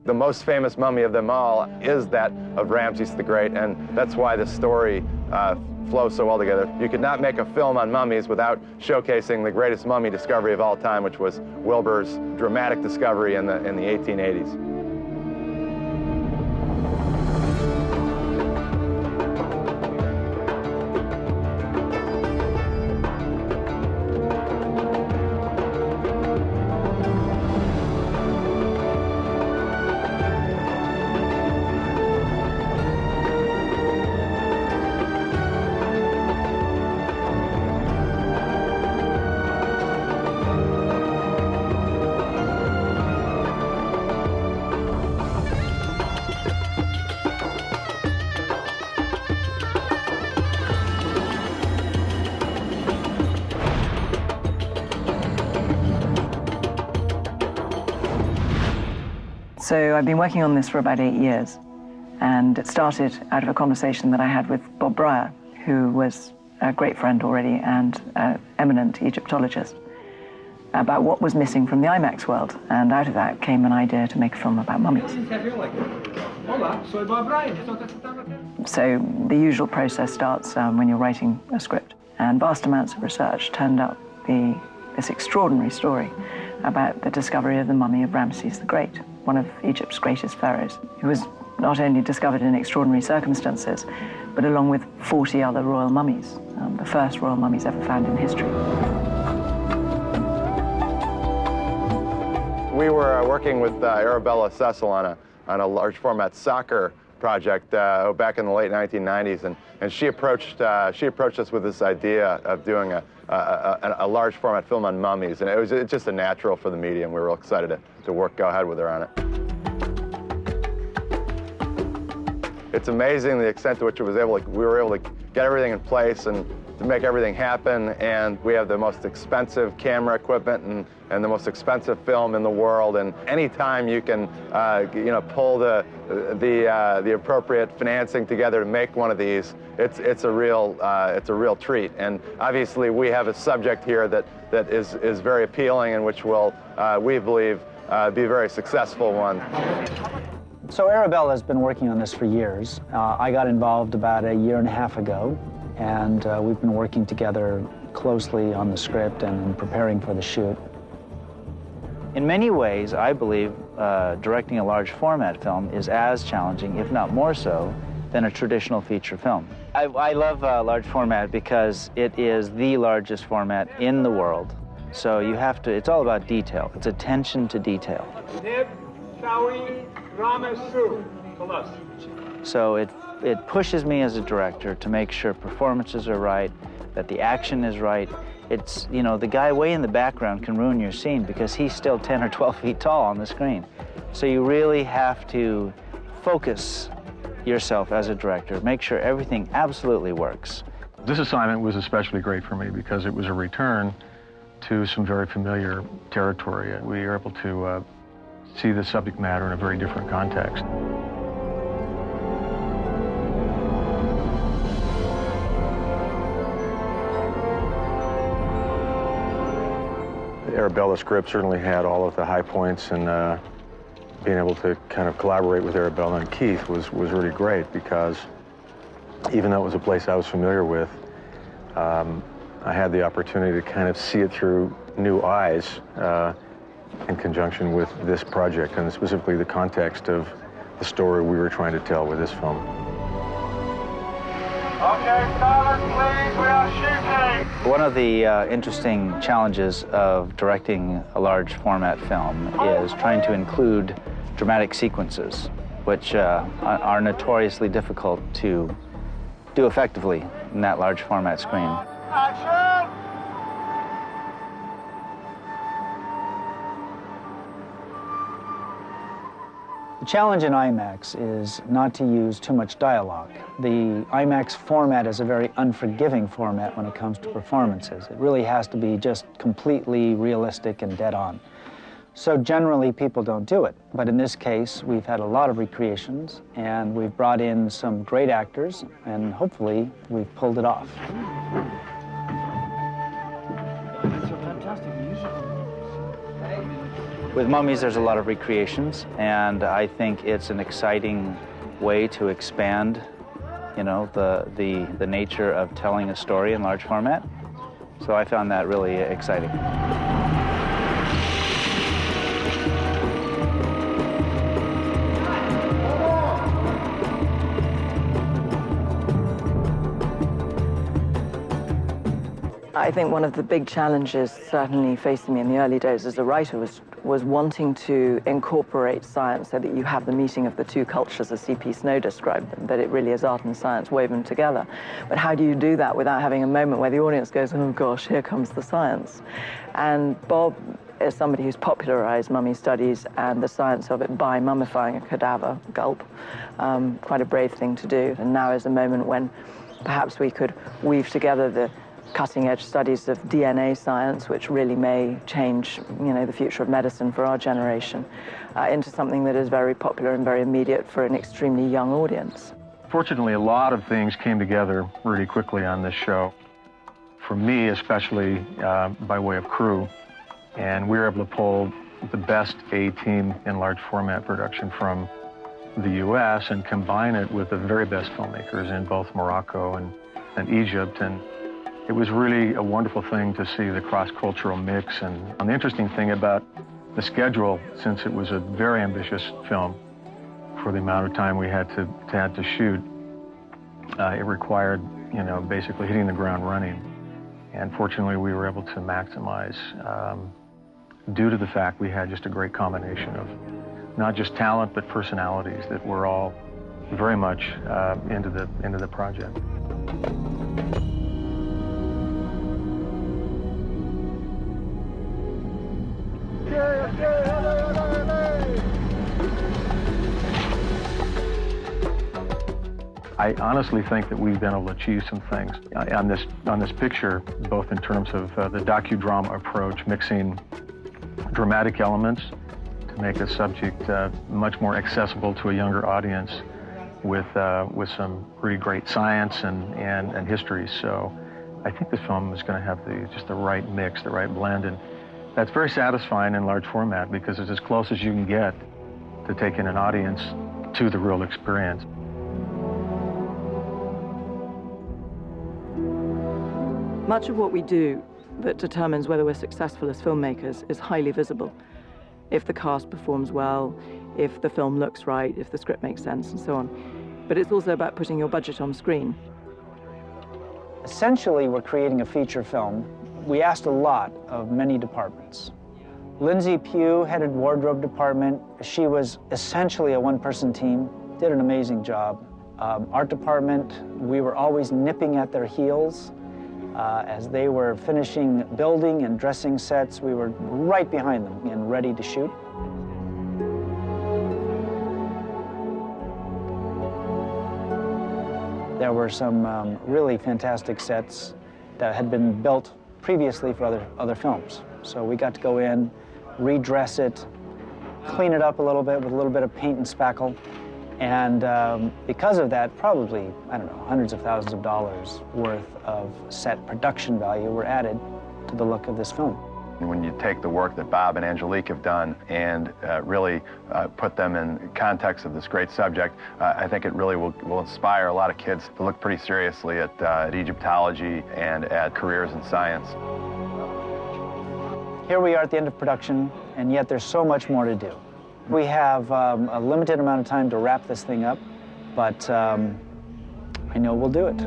The most famous mummy of them all is that of Ramses the Great, and that's why the story flows so well together. You could not make a film on mummies without showcasing the greatest mummy discovery of all time, which was Wilbur's dramatic discovery in the 1880s. So I've been working on this for about 8 years, and it started out of a conversation that I had with Bob Breyer, who was a great friend already and an eminent Egyptologist, about what was missing from the IMAX world, and out of that came an idea to make a film about mummies. So the usual process starts when you're writing a script, and vast amounts of research turned up this extraordinary story about the discovery of the mummy of Ramses the Great, one of Egypt's greatest pharaohs, who was not only discovered in extraordinary circumstances, but along with 40 other royal mummies, the first royal mummies ever found in history. We were working with Arabella Cecil on a large format soccer project back in the late 1990s, and she approached us with this idea of doing a large format film on mummies, and it was just a natural for the medium. We were real excited to go ahead with her on it. It's amazing the extent to which we were able to get everything in place and to make everything happen, and we have the most expensive camera equipment and the most expensive film in the world, and anytime you can pull the appropriate financing together to make one of these, it's a real treat. And obviously we have a subject here that is very appealing and which will, we believe, be a very successful one. So Arabella's been working on this for years. I got involved about 1.5 years ago, and we've been working together closely on the script and preparing for the shoot. In many ways, I believe directing a large format film is as challenging, if not more so, than a traditional feature film. I love large format because it is the largest format in the world. So you have to, it's all about detail. It's attention to detail. So it pushes me as a director to make sure performances are right, that the action is right. It's, you know, the guy way in the background can ruin your scene because he's still 10 or 12 feet tall on the screen. So you really have to focus yourself as a director, make sure everything absolutely works. This assignment was especially great for me because it was a return to some very familiar territory. We were able to see the subject matter in a very different context. The Arabella script certainly had all of the high points, and being able to kind of collaborate with Arabella and Keith was really great because even though it was a place I was familiar with, I had the opportunity to kind of see it through new eyes in conjunction with this project, and specifically the context of the story we were trying to tell with this film. Okay, silence please, we are shooting! One of the interesting challenges of directing a large format film is trying to include dramatic sequences, which are notoriously difficult to do effectively in that large format screen. Action! The challenge in IMAX is not to use too much dialogue. The IMAX format is a very unforgiving format when it comes to performances. It really has to be just completely realistic and dead on. So generally people don't do it, but in this case we've had a lot of recreations and we've brought in some great actors and hopefully we've pulled it off. It's a fantastic musical. With Mummies, there's a lot of recreations, and I think it's an exciting way to expand, you know, the nature of telling a story in large format. So I found that really exciting. I think one of the big challenges certainly facing me in the early days as a writer was wanting to incorporate science so that you have the meeting of the two cultures, as C.P. Snow described them, that it really is art and science woven together. But how do you do that without having a moment where the audience goes, oh gosh, here comes the science? And Bob is somebody who's popularized mummy studies and the science of it by mummifying a cadaver, gulp. Quite a brave thing to do. And now is a moment when perhaps we could weave together the cutting-edge studies of DNA science, which really may change, you know, the future of medicine for our generation, into something that is very popular and very immediate for an extremely young audience. Fortunately, a lot of things came together really quickly on this show. For me, especially by way of crew, and we were able to pull the best A-team in large format production from the U.S. and combine it with the very best filmmakers in both Morocco and Egypt. And it was really a wonderful thing to see the cross-cultural mix. And the interesting thing about the schedule, since it was a very ambitious film for the amount of time we had to shoot, it required, you know, basically hitting the ground running. And fortunately, we were able to maximize due to the fact we had just a great combination of not just talent, but personalities that were all very much into the project. I honestly think that we've been able to achieve some things on this picture, both in terms of the docudrama approach, mixing dramatic elements to make the subject much more accessible to a younger audience with some really great science and history. So I think this film is going to have just the right mix, the right blend, and that's very satisfying in large format because it's as close as you can get to taking an audience to the real experience. Much of what we do that determines whether we're successful as filmmakers is highly visible. If the cast performs well, if the film looks right, if the script makes sense, and so on. But it's also about putting your budget on screen. Essentially, we're creating a feature film. We asked a lot of many departments. Lindsay Pugh headed wardrobe department. She was essentially a one-person team, did an amazing job. Art department, we were always nipping at their heels. As they were finishing building and dressing sets, we were right behind them and ready to shoot. There were some really fantastic sets that had been built previously for other films. So we got to go in, redress it, clean it up a little bit with a little bit of paint and spackle. And because of that, probably, I don't know, hundreds of thousands of dollars worth of set production value were added to the look of this film. When you take the work that Bob and Angelique have done and really put them in context of this great subject, I think it really will inspire a lot of kids to look pretty seriously at Egyptology and at careers in science. Here we are at the end of production, and yet there's so much more to do. We have a limited amount of time to wrap this thing up, but I know we'll do it.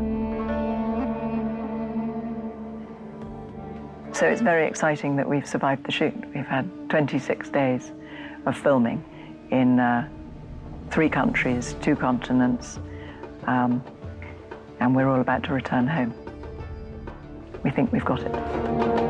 So it's very exciting that we've survived the shoot. We've had 26 days of filming in 3 countries, 2 continents, and we're all about to return home. We think we've got it.